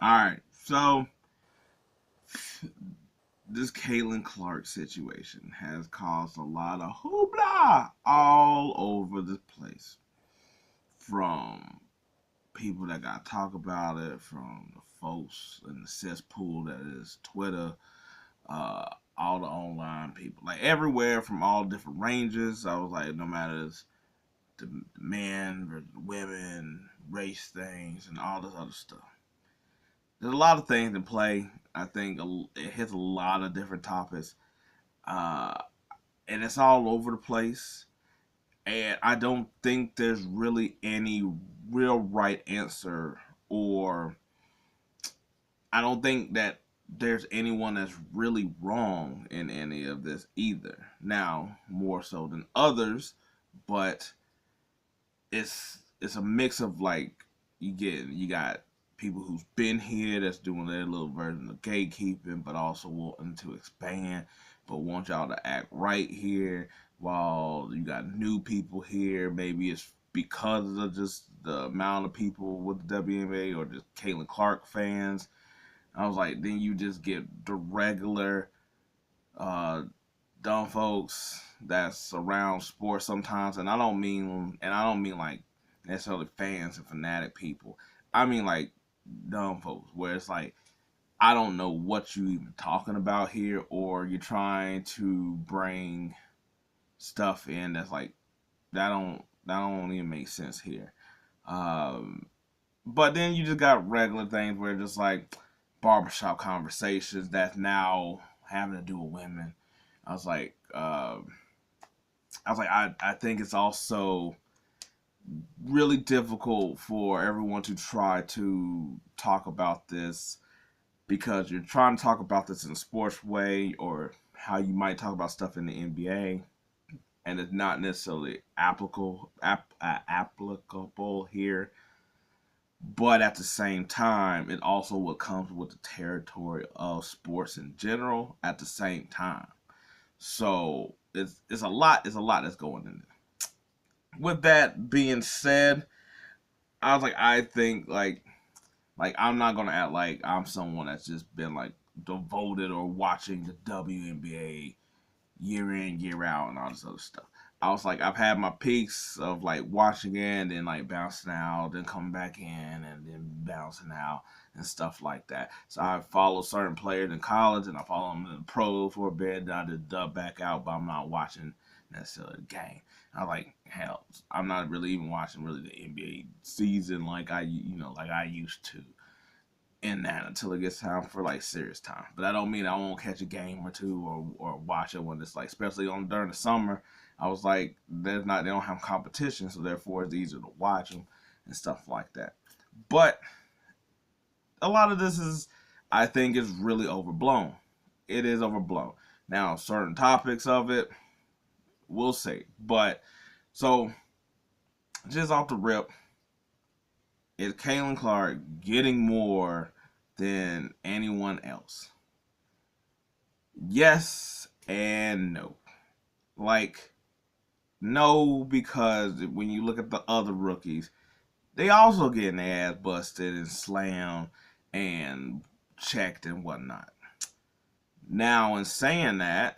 All right, so this Caitlin Clark situation has caused a lot of hoopla all over the place. From people that got to talk about it, from the folks in the cesspool that is Twitter, uh, all the online people, like everywhere from all different ranges. I was like, no matter the men or the women, race things, and all this other stuff. There's a lot of things in play. I think it hits a lot of different topics, uh, and it's all over the place. And I don't think there's really any real right answer, or I don't think that there's anyone that's really wrong in any of this either. Now, more so than others, but it's a mix of like you got people who's been here that's doing their little version of gatekeeping, but also wanting to expand, but want y'all to act right here. While you got new people here, maybe it's because of just the amount of people with the WNBA or just Caitlin Clark fans. I was like, then you just get the regular uh, dumb folks that's around sports sometimes, and I don't mean like necessarily fans and fanatic people. I mean like dumb folks where it's like I don't know what you even talking about here, or you're trying to bring stuff in that's like that don't even make sense here. Um, but then you just got regular things where just like barbershop conversations that's now having to do with women. I was like, I think it's also really difficult for everyone to try to talk about this because you're trying to talk about this in a sports way or how you might talk about stuff in the NBA, and it's not necessarily applicable here. But at the same time, it also what comes with the territory of sports in general. At the same time, so it's a lot that's going in there. With that being said, I was like, I think like I'm not gonna act like I'm someone that's just been like devoted or watching the WNBA year in year out and all this other stuff. I was like, I've had my peaks of like watching it and then like bouncing out, then coming back in and then bouncing out and stuff like that. So I follow certain players in college and I follow them in the pro for a bit. Then I just dub back out, but I'm not watching necessarily the game. I like hell. I'm not really even watching really the NBA season like like I used to in that until it gets time for like serious time. But that don't mean I won't catch a game or two or watch it when it's like, especially on during the summer. I was like, they don't have competition, so therefore it's easier to watch them and stuff like that. But a lot of this is, I think, is really overblown. It is overblown. Now, certain topics of it, we'll see. But so just off the rip, is Caitlin Clark getting more than anyone else? Yes and no. Like, no, because when you look at the other rookies, they also getting their ass busted and slammed and checked and whatnot. Now, in saying that,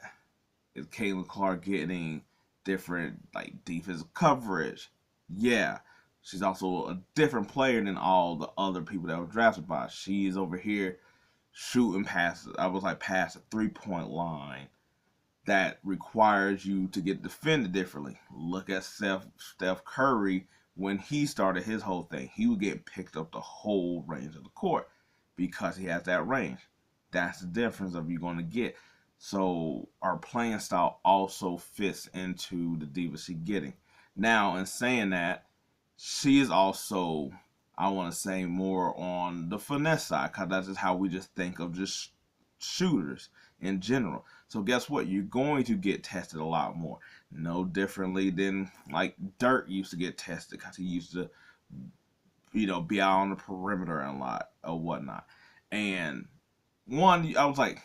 is Caitlin Clark getting different like defensive coverage? Yeah. She's also a different player than all the other people that were drafted by. She's over here shooting passes. I was like past the 3 point line that requires you to get defended differently. Look at Steph Curry when he started his whole thing. He would get picked up the whole range of the court because he has that range. That's the difference of you going to get. So our playing style also fits into the diva she's getting. Now, in saying that, she is also, I want to say, more on the finesse side because that's just how we just think of just shooters in general. So guess what? You're going to get tested a lot more. No differently than like Dirk used to get tested because he used to, be out on the perimeter a lot or whatnot. And one, I was like,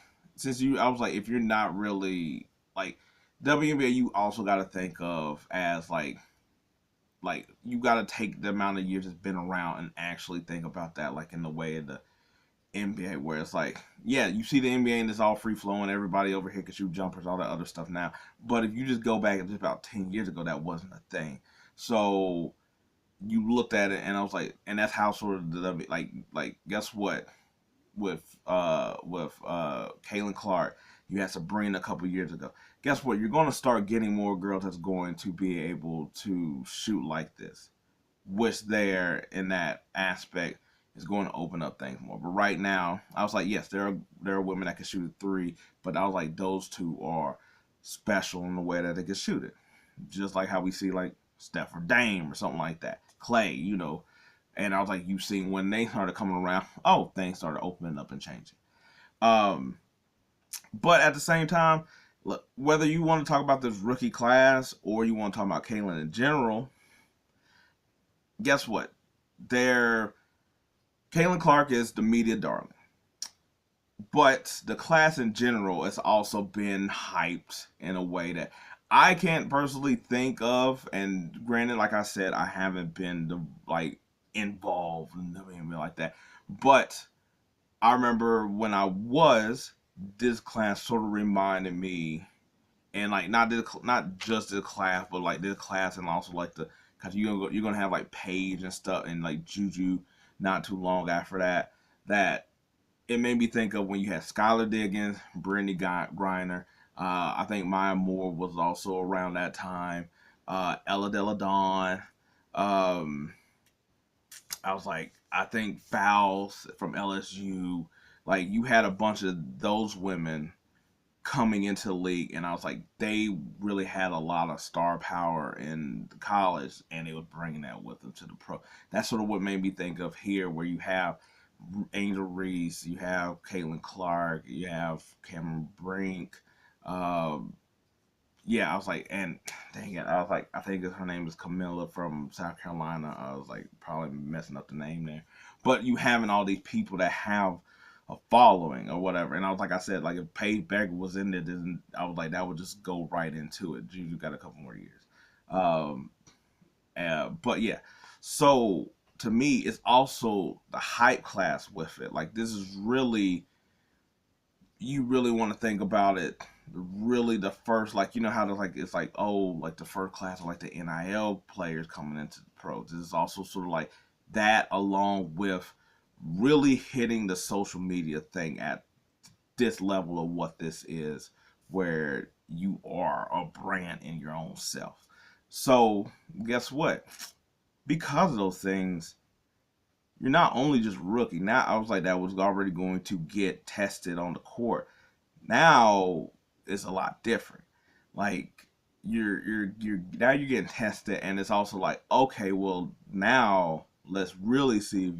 I was like, if you're not really like WNBA, you also got to think of as like you got to take the amount of years it's been around and actually think about that like in the way of the NBA where it's like, yeah, you see the NBA and it's all free flowing, everybody over here can shoot jumpers, all that other stuff now. But if you just go back just about 10 years ago, that wasn't a thing. So you looked at it and I was like, and that's how sort of like guess what? With Caitlin Clark, you had Sabrina a couple years ago. Guess what? You're going to start getting more girls that's going to be able to shoot like this, which there in that aspect is going to open up things more. But right now, I was like, yes, there are women that can shoot a three, but I was like, those two are special in the way that they can shoot it, just like how we see like Steph or Dame or something like that, Clay, And I was like, you see, when they started coming around, oh, things started opening up and changing. Um, but at the same time, look, whether you want to talk about this rookie class or you want to talk about Caitlin in general, guess what? They're Caitlin Clark is the media darling. But the class in general has also been hyped in a way that I can't personally think of. And granted, like I said, I haven't been involved in anything like that. But I remember when I was, this class sort of reminded me, and like not just this class, but like this class and also like because you're gonna have like Paige and stuff and like Juju not too long after that it made me think of when you had Skylar Diggins, Brittany Griner. I think Maya Moore was also around that time. Ella Della Dawn. Um, I was like, I think Fouls from LSU. Like you had a bunch of those women coming into the league, and I was like, they really had a lot of star power in college, and they were bringing that with them to the pro. That's sort of what made me think of here, where you have Angel Reese, you have Caitlin Clark, you have Cameron Brink. Um, yeah, I was like, and dang it, I was like, I think her name is Camilla from South Carolina. I was like, probably messing up the name there, but you having all these people that have a following or whatever, and I was like, I said, like if Paige Becker was in there, then I was like, that would just go right into it. Juju got a couple more years, um, but yeah, so to me, it's also the hype class with it. Like this is really, you really want to think about it. Really, the first, like how there's like it's like, oh, like the first class of like the NIL players coming into the pros. This is also sort of like that, along with really hitting the social media thing at this level of what this is, where you are a brand in your own self. So guess what? Because of those things, you're not only just rookie. Now I was like, that was already going to get tested on the court. Now it's a lot different. Like you're now you're getting tested, and it's also like, okay, well now let's really see if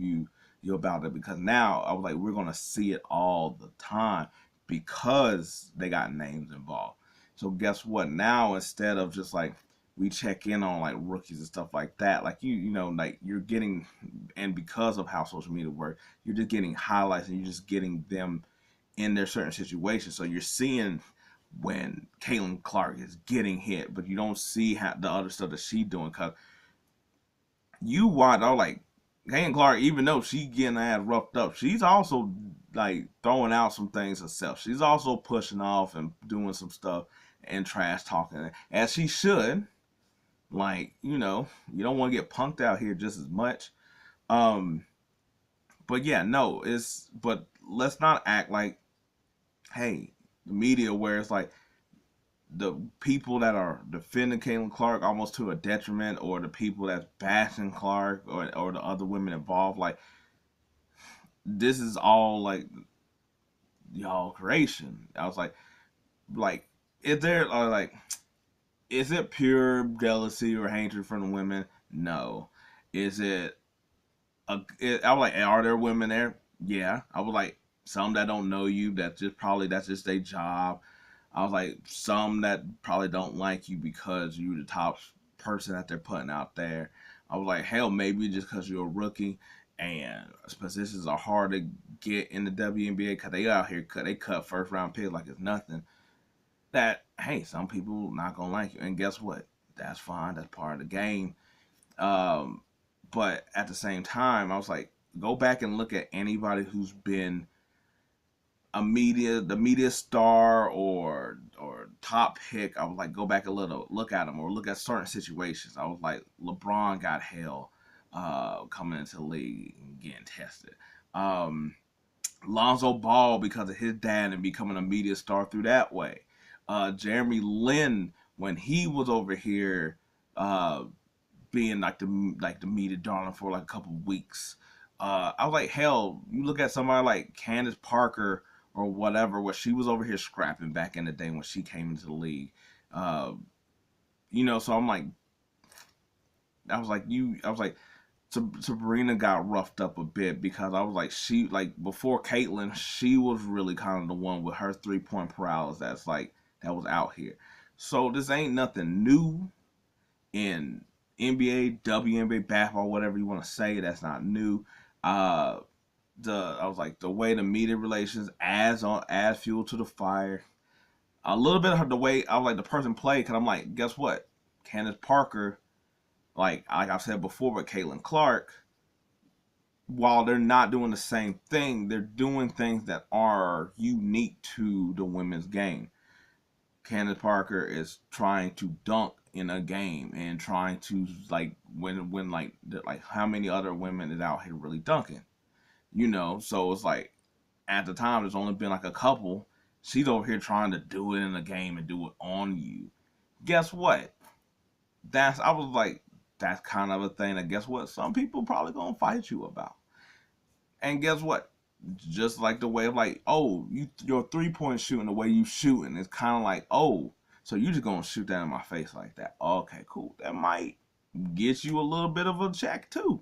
you're about it, because now I was like, we're gonna see it all the time because they got names involved. So guess what? Now instead of just like we check in on like rookies and stuff like that, like like you're getting, and because of how social media works, you're just getting highlights and you're just getting them in their certain situations. So you're seeing when Caitlin Clark is getting hit, but you don't see the other stuff that she's doing, because you watch, I was like, Caitlin Clark, even though she getting ass roughed up, she's also like throwing out some things herself. She's also pushing off and doing some stuff and trash talking, as she should. Like, you don't want to get punked out here just as much. Um, but yeah, no, but let's not act like, hey, the media, where it's like the people that are defending Caitlin Clark almost to a detriment, or the people that's bashing Clark, or the other women involved, like this is all like y'all creation. I was like, is there like, is it pure jealousy or hatred from the women? No. Is it I was like, are there women there? Yeah. I was like, some that don't know you, that's just their job. I was like, some that probably don't like you because you're the top person that they're putting out there. I was like, hell, maybe just because you're a rookie and positions are hard to get in the WNBA because they out here they cut first round picks like it's nothing. That, hey, some people not gonna like you, and guess what? That's fine. That's part of the game. Um, but at the same time, I was like, go back and look at anybody who's been the media star or top pick. I was like, go back a little, look at them, or look at certain situations. I was like, LeBron got hell coming into the league and getting tested. Lonzo Ball because of his dad and becoming a media star through that way. Jeremy Lin when he was over here being like the media darling for like a couple of weeks. I was like, hell, you look at somebody like Candace Parker or whatever, where she was over here scrapping back in the day when she came into the league. Uh, so I was like, Sabrina got roughed up a bit because I was like, she like before Caitlin, she was really kind of the one with her 3-point paralysis that was out here. So this ain't nothing new in NBA, WNBA, basketball, whatever you want to say. That's not new. I was like the way the media relations adds fuel to the fire. A little bit of the way I was like the person played, because I'm like, guess what? Candace Parker, like I've said before with Caitlin Clark, while they're not doing the same thing, they're doing things that are unique to the women's game. Candace Parker is trying to dunk in a game and trying to like when like how many other women is out here really dunking, So it's like at the time there's only been like a couple. She's over here trying to do it in a game and do it on you. Guess what? I was like, that's kind of a thing that guess what? Some people probably gonna fight you about. And guess what? Just like the way of like, oh, your 3-point shooting, the way you shooting, it's kind of like, oh, so you just gonna shoot that in my face like that? Okay, cool. That might get you a little bit of a check too.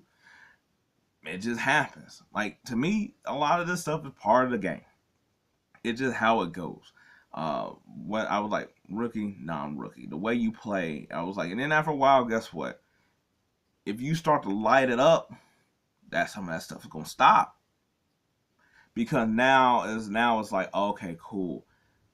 It just happens. Like to me, a lot of this stuff is part of the game. It's just how it goes. What I was like, rookie, non-rookie. The way you play, I was like, and then after a while, guess what? If you start to light it up, some of that stuff is gonna stop. Because now it's like, okay, cool.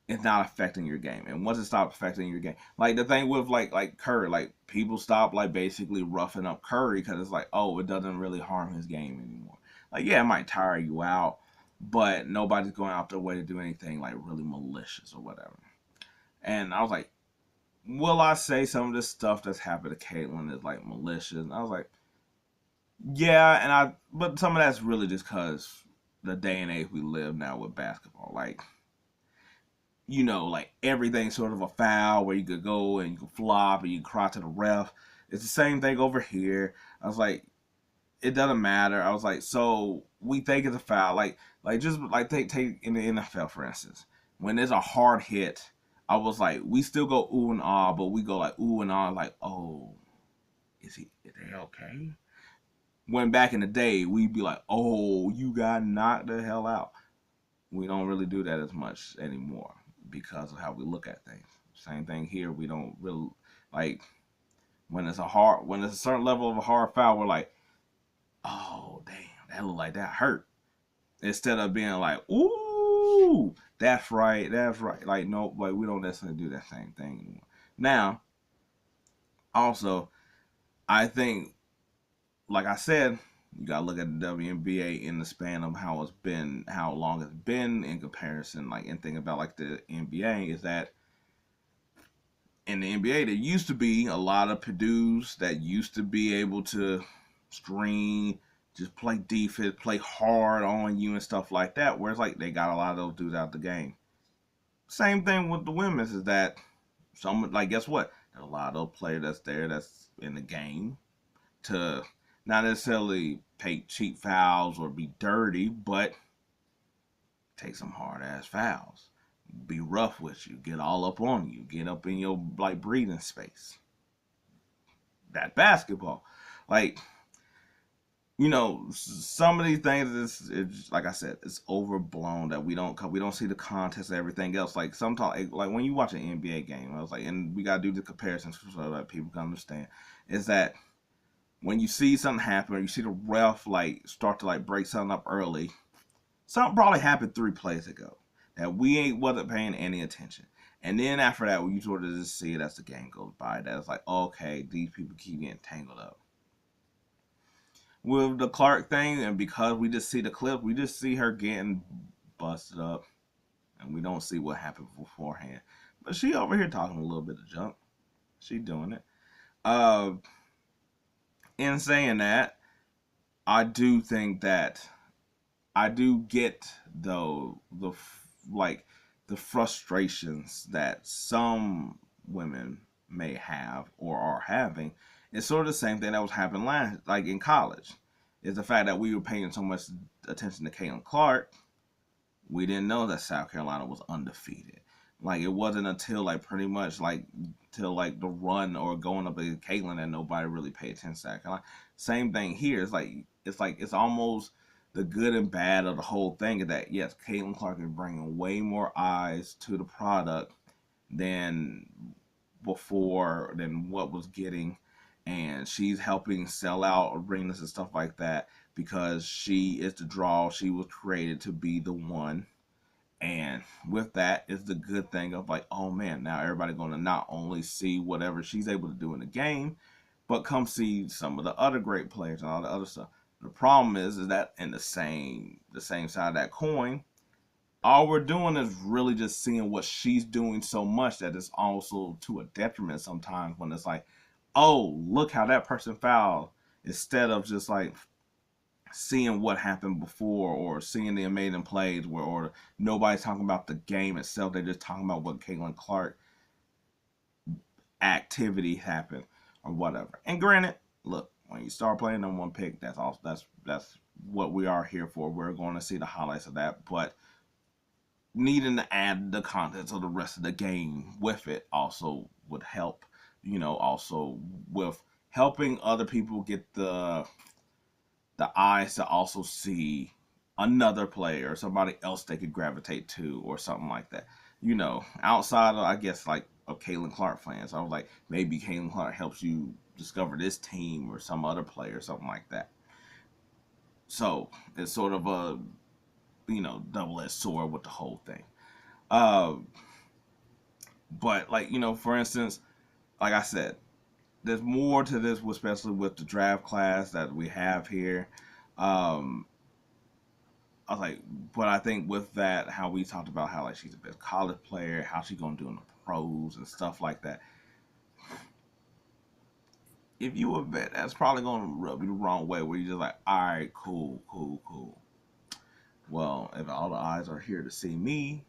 It's not affecting your game. And once it stops affecting your game, like the thing with like Curry, like people stop like basically roughing up Curry because it's like, oh, it doesn't really harm his game anymore. Like, yeah, it might tire you out, but nobody's going out their way to do anything like really malicious or whatever. And I was like, will I say some of this stuff that's happened to Caitlin is like malicious? And I was like, yeah, but some of that's really just because the day and age we live now with basketball. Like, like everything's sort of a foul where you could go and you could flop and you can cry to the ref. It's the same thing over here. I was like, it doesn't matter. I was like, so we think it's a foul. Like just like take in the NFL for instance, when there's a hard hit, I was like, we still go ooh and ah, but we go like ooh and ah, like, oh, is they okay? When back in the day, we'd be like, oh, you got knocked the hell out. We don't really do that as much anymore because of how we look at things. Same thing here. We don't really like when it's a certain level of a hard foul, we're like, oh damn, that looked like that hurt. Instead of being like, ooh, that's right. Like no, like we don't necessarily do that same thing anymore. Now, also, I think, like I said, you gotta look at the WNBA in the span of how long it's been in comparison, like, and think about like the NBA is that in the NBA there used to be a lot of Purdue's that used to be able to screen, just play defense, play hard on you and stuff like that. Whereas like they got a lot of those dudes out the game. Same thing with the women's is that guess what? There's a lot of those players that's in the game to not necessarily take cheap fouls or be dirty, but take some hard ass fouls. Be rough with you, get all up on you, get up in your like breathing space. That basketball, like, some of these things it's like I said, it's overblown that we don't see the context of everything else. Like sometimes, like when you watch an NBA game, I was like, and we gotta do the comparisons so that people can understand. Is that when you see something happen or you see the ref like start to like break something up early, something probably happened 3 plays ago that we wasn't paying any attention. And then after that, you sort of just see it as the game goes by. That it's like, okay, these people keep getting tangled up. with the Clark thing, and because we just see the clip, we just see her getting busted up, and we don't see what happened beforehand. But she over here talking a little bit of junk. She doing it. Uh, in saying that, I do think that I do get though like the frustrations that some women may have or are having. It's sort of the same thing that was happening last, like in college. Is the fact that we were paying so much attention to Caitlin Clark, we didn't know that South Carolina was undefeated. Like it wasn't until like pretty much like till like the run or going up against Caitlin that nobody really paid attention to South Carolina. Same thing here. It's almost the good and bad of the whole thing is that yes, Caitlin Clark is bringing way more eyes to the product than before than what was getting, and she's helping sell out arenas and stuff like that because she is the draw. She was created to be the one, and with that is the good thing of like, oh man, now everybody gonna not only see whatever she's able to do in the game, but come see some of the other great players and all the other stuff. The problem is that in the same side of that coin, all we're doing is really just seeing what she's doing so much that it's also to a detriment sometimes when it's like, oh, look how that person fouled, instead of just like seeing what happened before or seeing the amazing plays where or nobody's talking about the game itself. They're just talking about what Caitlin Clark activity happened or whatever. And granted, look, when you start playing number one pick, that's what we are here for. We're going to see the highlights of that, but needing to add the contents of the rest of the game with it also would help. Also with helping other people get the eyes to also see another player or somebody else they could gravitate to or something like that. Outside of, I guess, like of Caitlin Clark fans, I was like, maybe Caitlin Clark helps you discover this team or some other player or something like that. So it's sort of a double-edged sword with the whole thing. Uh, but like for instance, like I said, there's more to this, especially with the draft class that we have here. Um, I was like, but I think with that, how we talked about how like she's a best college player, how she gonna do in the pros and stuff like that. If you a vet, that's probably gonna rub you the wrong way. Where you're just like, all right, cool, cool, cool. Well, if all the eyes are here to see me,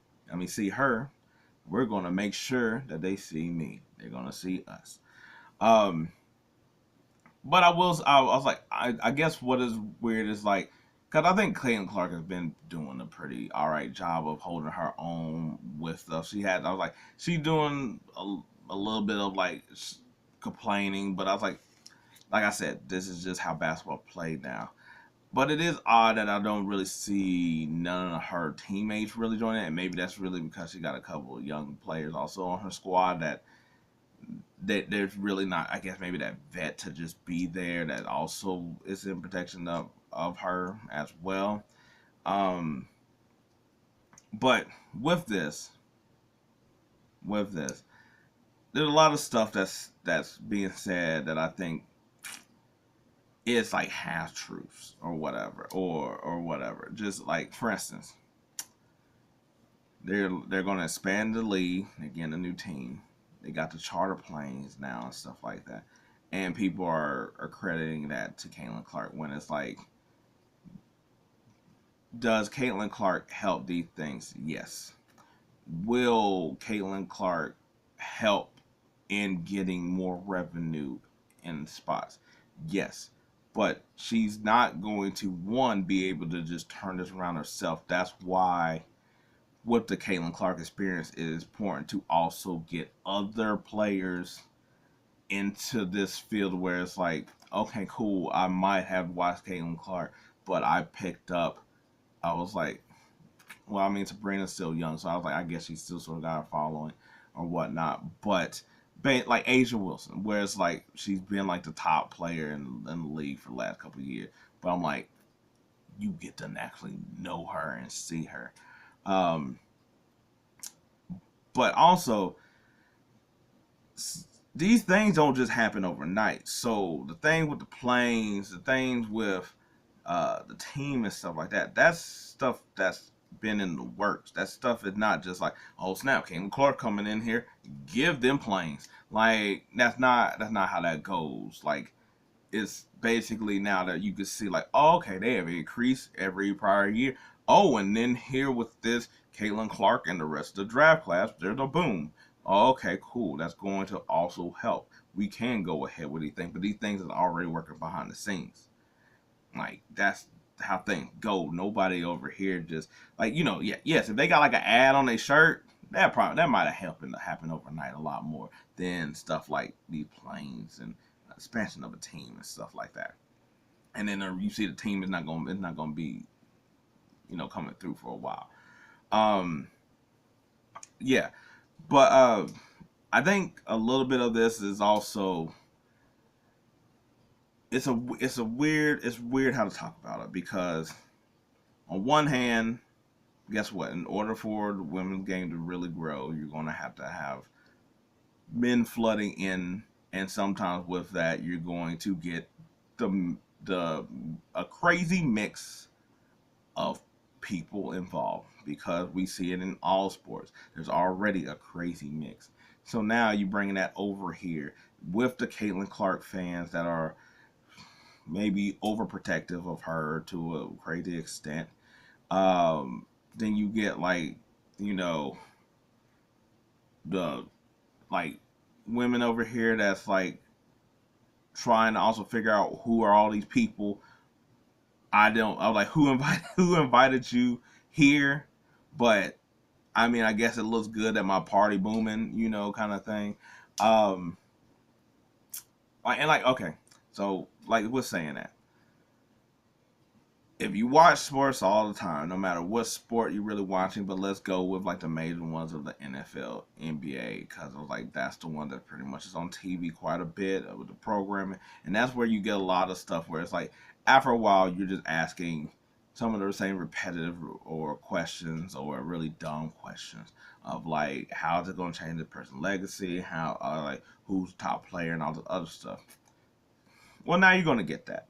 see her, we're gonna make sure that they see me. They're gonna see us. Um, But I was like, I guess what is weird is like, because I think Clayton Clark has been doing a pretty all right job of holding her own with stuff. I was like, she doing a little bit of like complaining, but I was like I said, this is just how basketball played now. But it is odd that I don't really see none of her teammates really joining it, and maybe that's really because she got a couple of young players also on her squad that there's really not, I guess, maybe that vet to just be there that also is in protection of her as well. Um, but with this, there's a lot of stuff that's being said that I think is like half truths or whatever, or whatever. Just like, for instance, they're going to expand the league, again, a new team. They got the charter planes now and stuff like that. And people are crediting that to Caitlin Clark when it's like, does Caitlin Clark help these things? Yes. Will Caitlin Clark help in getting more revenue in spots? Yes. But she's not going to, one, be able to just turn this around herself. That's why with the Caitlin Clark experience, it is important to also get other players into this field where it's like, okay, cool, I might have watched Caitlin Clark, but I was like, well, Sabrina's still young, so I was like, I guess she's still sort of got a following or whatnot. But like Asia Wilson, where it's like she's been like the top player in the league for the last couple of years, but I'm like, you get to actually know her and see her. Um, but also, these things don't just happen overnight. So the thing with the planes, the things with the team and stuff like that, that's stuff that's been in the works. That stuff is not just like, oh snap, Caitlin Clark coming in here, give them planes. Like that's not how that goes. Like it's basically now that you can see like, oh, okay, they have increased every prior year. Oh, and then here with this Caitlin Clark and the rest of the draft class, there's a boom. Oh, okay, cool. That's going to also help. We can go ahead with these things, but these things are already working behind the scenes. Like that's how things go. Nobody over here just like yeah, yes. If they got like an ad on their shirt, that might have helped to happen overnight a lot more than stuff like these planes and expansion of a team and stuff like that. And then you see the team is not gonna be coming through for a while. Um, yeah, but I think a little bit of this is also it's weird how to talk about it because on one hand, guess what? In order for the women's game to really grow, you're going to have men flooding in, and sometimes with that, you're going to get the a crazy mix of people involved because we see it in all sports. There's already a crazy mix. So now you're bringing that over here with the Caitlin Clark fans that are maybe overprotective of her to a crazy extent. Then you get like, you know, the like women over here that's like trying to also figure out who are all these people. I was like, who invited you here? But I mean, I guess it looks good at my party booming, kind of thing. Um, okay, so like we're saying that if you watch sports all the time, no matter what sport you're really watching, but let's go with like the major ones of the NFL, NBA, because I was like that's the one that pretty much is on TV quite a bit with the programming, and that's where you get a lot of stuff where it's like after a while you're just asking some of the same repetitive or questions or really dumb questions of like how is it going to change the person's legacy, how like who's top player and all this other stuff. Well, now you're going to get that.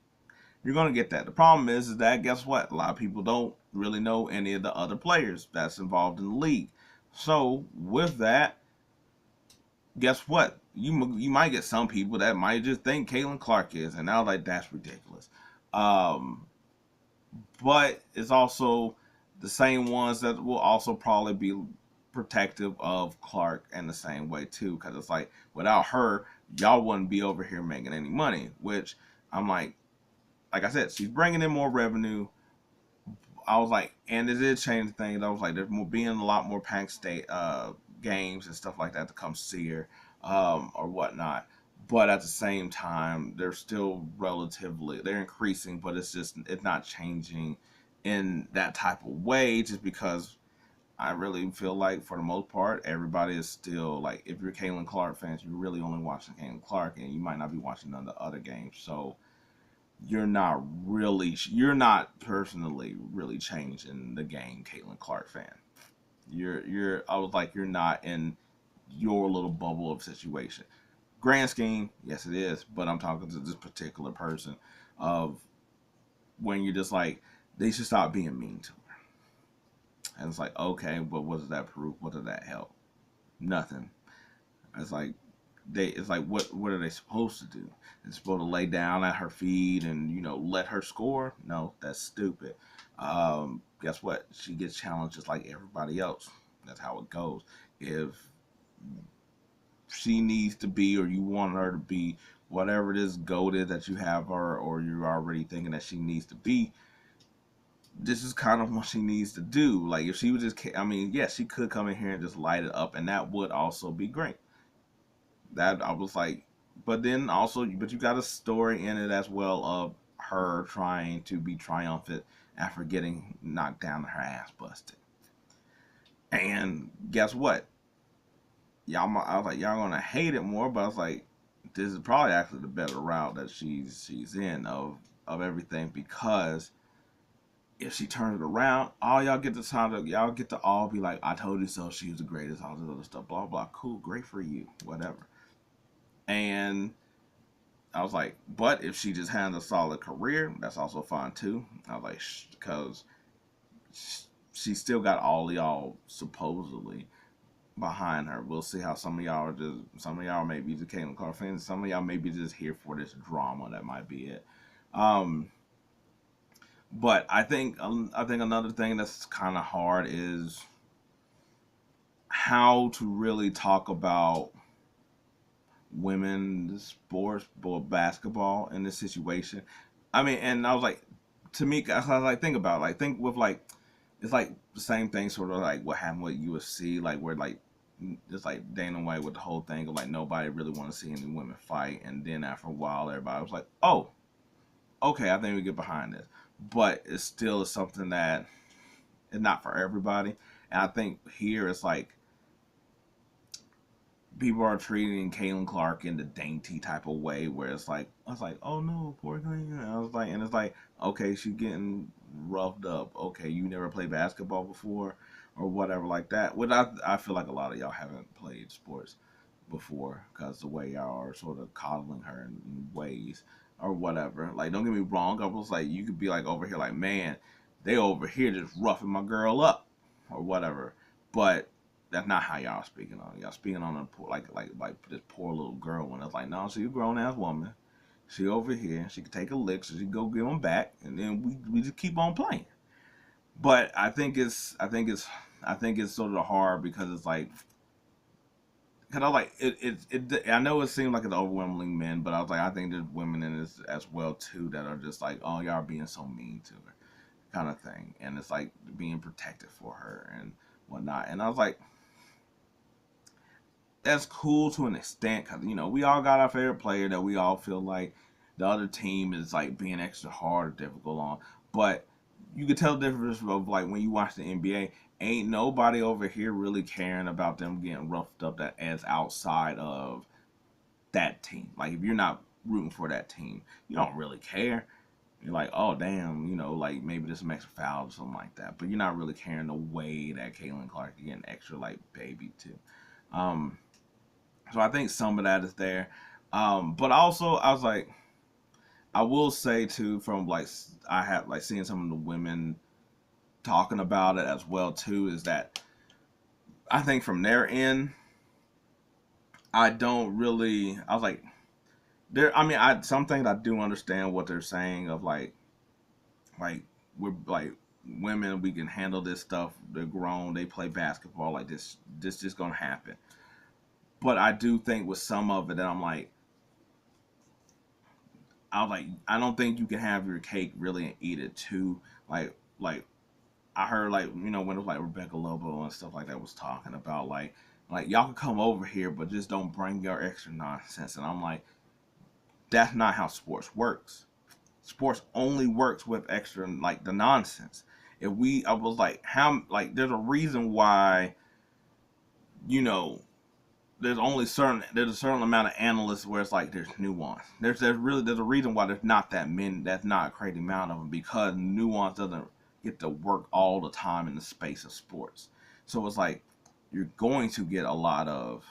You're going to get that. The problem is that guess what? A lot of people don't really know any of the other players that's involved in the league. So with that, guess what? You might get some people that might just think Caitlin Clark is, and now like that's ridiculous. Um, but it's also the same ones that will also probably be protective of Clark in the same way too, because it's like without her, y'all wouldn't be over here making any money. Which I'm like I said, she's bringing in more revenue. I was like, and it did change things. I was like, there's more being a lot more Pack State games and stuff like that to come see her or whatnot. But at the same time, they're still they're increasing, but it's not changing in that type of way. Just because I really feel like for the most part, everybody is still like, if you're Caitlin Clark fans, you're really only watching Caitlin Clark, and you might not be watching none of the other games. So you're not personally really changing the game, Caitlin Clark fan. I was like, you're not in your little bubble of situation. Grand scheme, yes it is, but I'm talking to this particular person of when you're just like, they should stop being mean to her. And it's like, okay, but what does that prove? What does that help? Nothing. It's like what are they supposed to do? They're supposed to lay down at her feet and let her score? No, that's stupid. Guess what? She gets challenged just like everybody else. That's how it goes. If she needs to be, or you want her to be, whatever it is goaded that you have her, or you're already thinking that she needs to be, this is kind of what she needs to do. Like if she was just, I mean, yes, she could come in here and just light it up, and that would also be great. That I was like, but then also, but you got a story in it as well of her trying to be triumphant after getting knocked down and her ass busted. And guess what? I was like, y'all gonna hate it more, but I was like, this is probably actually the better route that she's in of everything, because if she turns it around, all y'all get to all be like, I told you so, she was the greatest, all this other stuff, blah blah. Cool, great for you, whatever. And I was like, but if she just has a solid career, that's also fine too. I was like, because she still got all y'all supposedly behind her. We'll see how some of y'all may be the Caitlin Clark fans, some of y'all may be just here for this drama. That might be it. Um, but I think another thing that's kind of hard is how to really talk about women's sports or basketball in this situation. I mean, and I was like, to me, I was like, think about it. Like, think with like, it's like the same thing, sort of like what happened with UFC, like where like it's like Dana White with the whole thing of like nobody really want to see any women fight, and then after a while, everybody was like, oh, okay, I think we get behind this, but it's still something that is not for everybody, and I think here it's like people are treating Caitlin Clark in the dainty type of way where it's like I was like, oh no, poor thing. And I was like, and it's like, okay, she's getting roughed up. Okay, you never played basketball before or whatever like that. Which I feel like a lot of y'all haven't played sports before because the way y'all are sort of coddling her in ways or whatever. Like, don't get me wrong. I was like, you could be like over here, like, man, they over here just roughing my girl up or whatever. But that's not how y'all speaking on. Y'all speaking on a poor, like this poor little girl when it's like, no, she's a grown ass woman. She over here. She can take a lick, so she go give them back, and then we just keep on playing. But I think it's sort of hard because it's like, cause I like it. I know it seems like it's overwhelmingly men, but I was like, I think there's women in this as well too that are just like, oh, y'all are being so mean to her, kind of thing, and it's like being protected for her and whatnot. And I was like, that's cool to an extent because we all got our favorite player that we all feel like the other team is like being extra hard or difficult on. But you can tell the difference of like when you watch the NBA, ain't nobody over here really caring about them getting roughed up that as outside of that team. Like if you're not rooting for that team, you don't really care. You're like, oh damn, like maybe this makes a foul or something like that. But you're not really caring the way that Caitlin Clark is getting extra like baby too. Um, so I think some of that is there. But also I was like, I will say too, from like I have like seeing some of the women talking about it as well too, is that I think from their end, I don't really. I was like, there. I mean, some things I do understand what they're saying of like we're like women, we can handle this stuff. They're grown. They play basketball. Like this just gonna happen. But I do think with some of it that I'm like, I was like, I don't think you can have your cake really and eat it too. Like I heard like when it was like Rebecca Lobo and stuff like that was talking about like y'all can come over here, but just don't bring your extra nonsense. And I'm like, that's not how sports works. Sports only works with extra like the nonsense. I was like, how like there's a reason why you know there's a certain amount of analysts where it's like there's nuance. There's a reason why there's not that many. That's not a crazy amount of them because nuance doesn't get to work all the time in the space of sports. So it's like you're going to get a lot of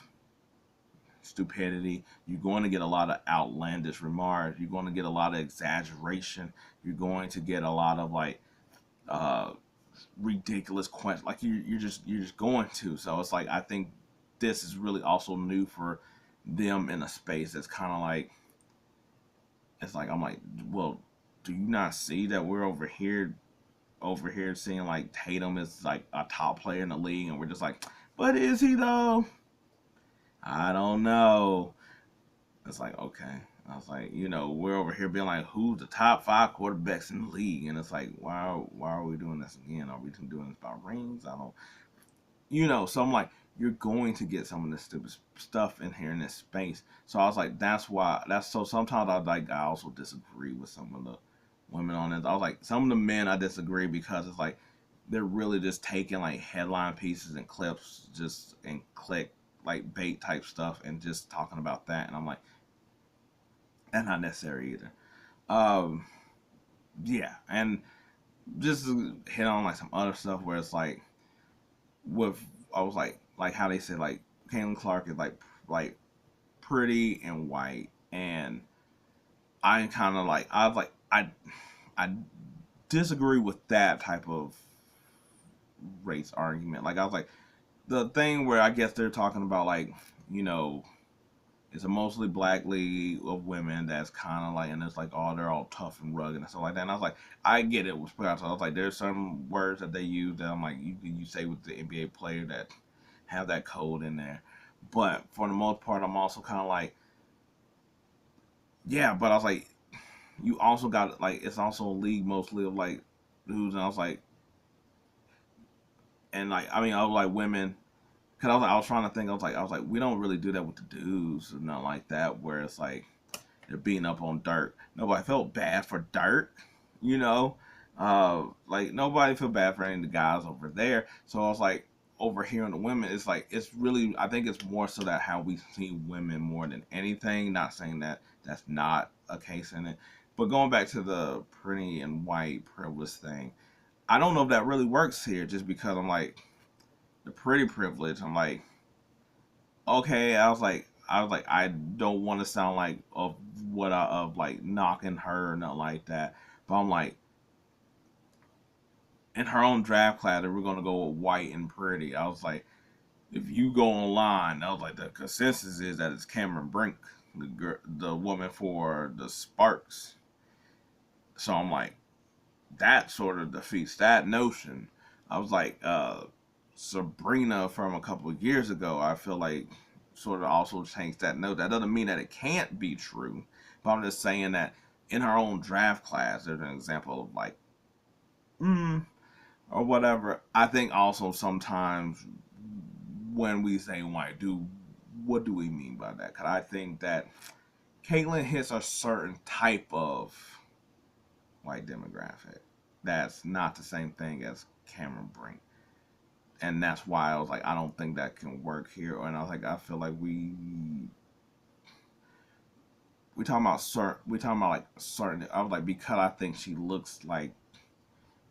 stupidity. You're going to get a lot of outlandish remarks. You're going to get a lot of exaggeration. You're going to get a lot of like uh, ridiculous questions. Like you're just going to. So it's like I think this is really also new for them in a space that's kind of like it's like I'm like, well, do you not see that we're over here seeing like Tatum is like a top player in the league, and we're just like, but is he though? I don't know. It's like okay. I was like, we're over here being like, who's the top 5 quarterbacks in the league? And it's like, why are we doing this again? Are we doing this about rings? I don't, so I'm like, you're going to get some of this stupid stuff in here in this space. So I was like, so sometimes I also disagree with some of the women on this. I was like, some of the men I disagree because it's like they're really just taking like headline pieces and clips just and click like bait type stuff and just talking about that. And I'm like, that's not necessary either. Um, yeah, and just to hit on like some other stuff where it's with I was like how they said like Caitlin Clark is like pretty and white, and I kind of like I was like I disagree with that type of race argument. Like I was like the thing where I guess they're talking about like you know it's a mostly black league of women that's kind of like, and it's like, oh, they're all tough and rugged and stuff like that. And I was like, I get it. I was like, there's some words that they use that I'm like, you say with the NBA player that have that code in there. But for the most part, I'm also kind of like, yeah, but I was like, you also got, like, it's also a league mostly of, like, dudes. And I was like, and like, I mean, I was like women. Cause I was trying to think. I was like, we don't really do that with the dudes, and nothing like that. Where it's like, they're beating up on Dirk. Nobody felt bad for Dirk, you know. Like nobody felt bad for any of the guys over there. So I was like, over here on the women, it's like it's really. I think it's more so that how we see women more than anything. Not saying that that's not a case in it, but going back to the pretty and white privilege thing, I don't know if that really works here. Just because I'm like the pretty privilege. I'm like, okay, I don't want to sound like of what I of like knocking her or nothing like that. But I'm like, in her own draft class, we're gonna go with white and pretty. I was like, if you go online, I was like, the consensus is that it's Cameron Brink, the woman for the Sparks. So I'm like, that sort of defeats that notion. I was like, Sabrina from a couple of years ago, I feel like sort of also changed that note. That doesn't mean that it can't be true, but I'm just saying that in her own draft class, there's an example of like, or whatever. I think also sometimes when we say white, what do we mean by that? Because I think that Caitlyn hits a certain type of white demographic. That's not the same thing as Cameron Brink. And that's why I was like, I don't think that can work here. And I was like, I feel like we talking about like certain. I was like, because I think she looks like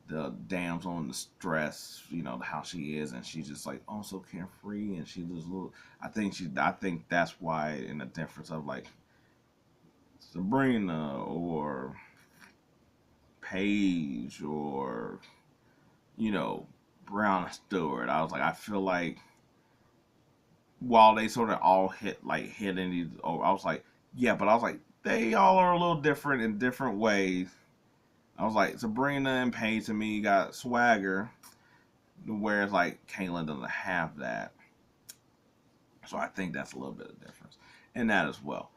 the damsel in distress, you know, how she is, and she's just like, oh, so carefree, and she just look. I think that's why, in the difference of like Sabrina or Paige or you know Brown Stewart, I was like, I feel like while they sort of all hit in these, oh, I was like, yeah, but I was like, they all are a little different in different ways. I was like, Sabrina and Paige to me got swagger, whereas like Caitlyn doesn't have that. So I think that's a little bit of difference in that as well.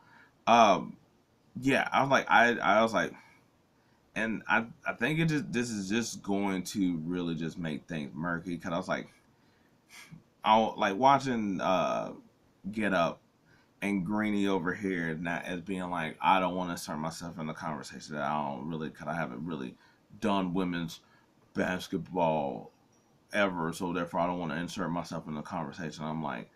Um, yeah, I was like, I was like, and I think this is just going to really just make things murky because I was like, I like watching Get Up and Greeny over here not as being like I don't want to insert myself in the conversation that I don't really because I haven't really done women's basketball ever, so therefore I don't want to insert myself in the conversation. I'm like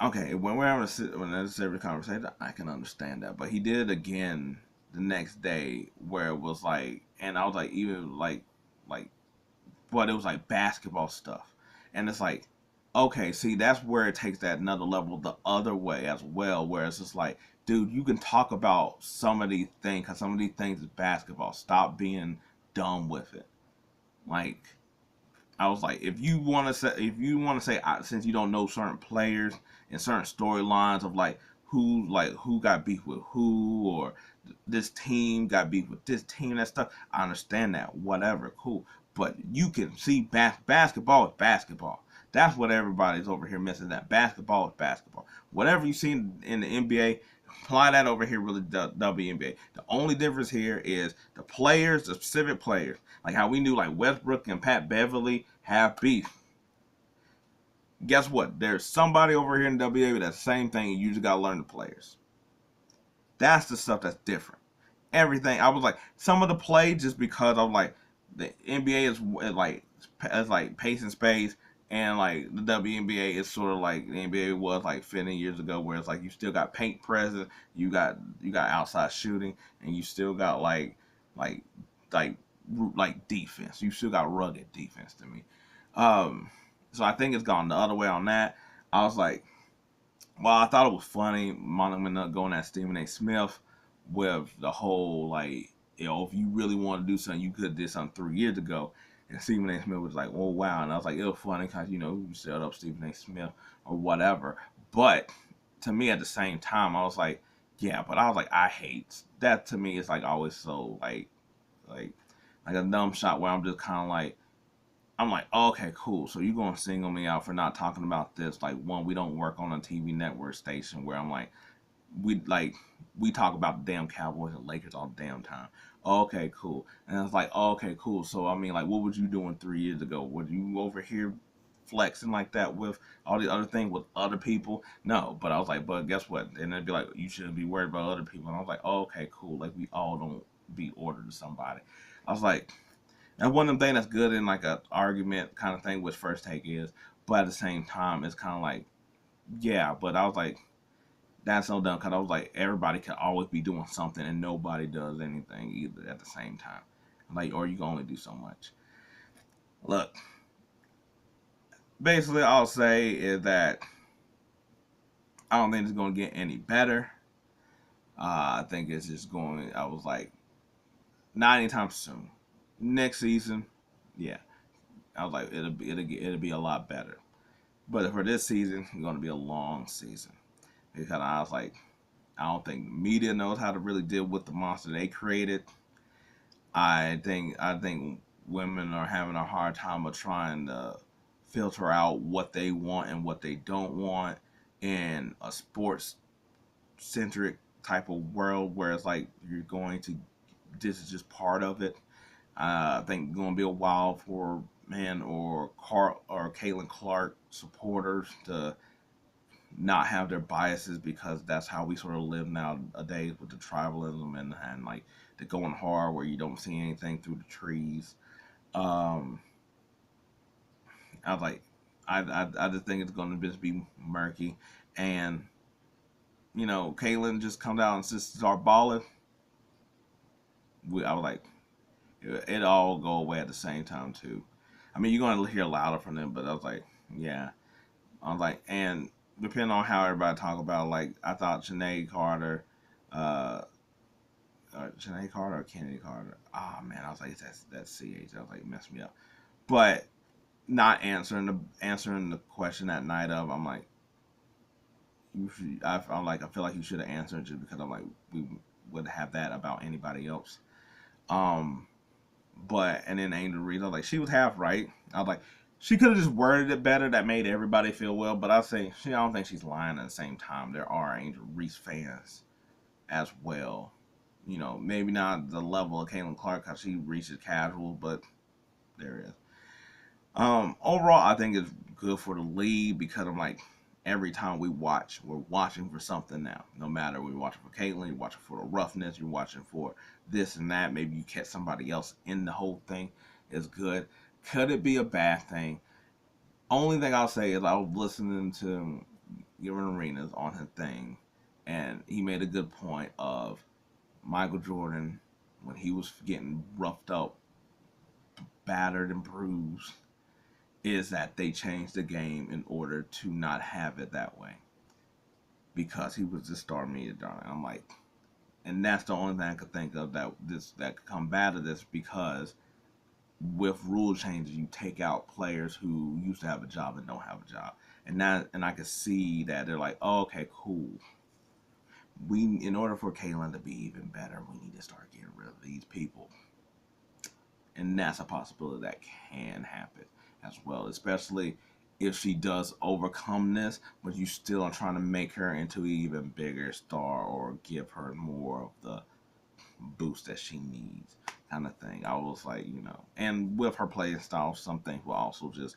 okay, when we're having a necessary conversation, I can understand that, but he did it again the next day where it was like, and I was like even like but it was like basketball stuff. And it's like, okay, see, that's where it takes that another level the other way as well, where it's just like, dude, you can talk about some of these things, because some of these things is basketball. Stop being dumb with it. Like, I was like, if you want to say, since you don't know certain players and certain storylines of who got beef with who, or this team got beef with this team, that stuff, I understand that, whatever, cool. But you can see basketball is basketball. That's what everybody's over here missing. That basketball is basketball. Whatever you see in the NBA, apply that over here really the WNBA. The only difference here is the players, the specific players. Like how we knew like Westbrook and Pat Beverly have beef. Guess what? There's somebody over here in WNBA that's the same thing. You just gotta learn the players. That's the stuff that's different. Everything I was like some of the play just because I'm like the NBA is like pace and space, and like the WNBA is sort of like the NBA was like 15 years ago, where it's like you still got paint presence, you got outside shooting, and you still got like like like defense. You still got rugged defense to me. So I think it's gone the other way on that. I was like, Well, I thought it was funny, Monica Nut going at Stephen A. Smith with the whole like, if you really want to do something, you could have did something 3 years ago. And Stephen A. Smith was like, "Oh wow," and I was like, "It was funny because you set up Stephen A. Smith or whatever." But to me, at the same time, I was like, "Yeah," but I was like, "I hate that." To me, it's like always so like like a dumb shot where I'm just kind of like, I'm like, oh, okay, cool. So you're gonna single me out for not talking about this? Like, one, we don't work on a TV network station where I'm like we talk about the damn Cowboys and Lakers all the damn time. Oh, okay, cool. And it's like, oh, okay, cool. So I mean, like, what was you doing 3 years ago? Were you over here flexing like that with all the other things with other people? No, but I was like, but guess what? And they'd be like, you shouldn't be worried about other people. And I was like, oh, okay, cool. Like we all don't be ordered to somebody. I was like, and one of them things that's good in like a argument kind of thing, which First Take is, but at the same time, it's kind of like, yeah. But I was like, that's so dumb because I was like, everybody can always be doing something and nobody does anything either at the same time. Like, or you can only do so much. Look, basically, I'll say is that I don't think it's going to get any better. I think it's just going. I was like, not anytime soon. Next season, yeah. I was like, it'll be a lot better. But for this season, it's going to be a long season because I was like, I don't think media knows how to really deal with the monster they created. I think women are having a hard time of trying to filter out what they want and what they don't want in a sports centric type of world where it's like you're going to this is just part of it. I think it's going to be a while for man or Carl or Caitlin Clark supporters to not have their biases because that's how we sort of live nowadays with the tribalism and like the going hard where you don't see anything through the trees. Um, I was like, I just think it's going to just be murky, and Caitlyn just comes out and just start balling. I was like, it all go away at the same time too. I mean, you're going to hear louder from them, but I was like, yeah. I was like, and depending on how everybody talk about, like, I thought uh, Janae Carter or Kennedy Carter. Oh man, I was like, that's CH. I was like, mess me up. But not answering the question that night of, I'm like, you should. I'm like, I feel like you should have answered just because I'm like, we would have that about anybody else. Um, but and then Angel Reese, I was like, she was half right. I was like, she could have just worded it better that made everybody feel well. But I don't think she's lying at the same time. There are Angel Reese fans as well. Maybe not the level of Caitlin Clark because she reaches casual, but there is. Overall, I think it's good for the league because I'm like, every time we watch, we're watching for something now. No matter we're watching for Caitlin, you're watching for the roughness, you're watching for this and that. Maybe you catch somebody else in the whole thing is good. Could it be a bad thing? Only thing I'll say is I was listening to Giving Arenas on his thing, and he made a good point of Michael Jordan when he was getting roughed up, battered, and bruised is that they changed the game in order to not have it that way because he was the star media darling. I'm like, and that's the only thing I could think of that could come bad of this because with rule changes, you take out players who used to have a job and don't have a job, and I could see that they're like, oh, okay, cool. In order for Kaylin to be even better, we need to start getting rid of these people, and that's a possibility that can happen as well, especially if she does overcome this, but you still are trying to make her into an even bigger star or give her more of the boost that she needs, kind of thing. I was like, and with her playing style, some things will also just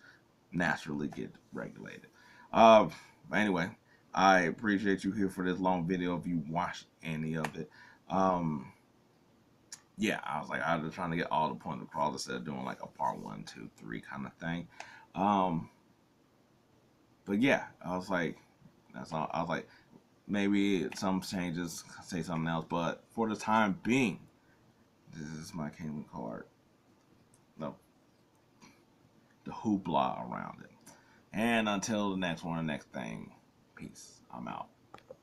naturally get regulated. Uh, but anyway, I appreciate you here for this long video if you watched any of it. Yeah, I was like, I was trying to get all the points across instead of doing like a part 1, 2, 3 kind of thing. Um, but yeah, I was like, that's all. I was like, maybe some changes, say something else, but for the time being, this is my Kingdom card. The, the hoopla around it. And until the next one, the next thing, peace. I'm out.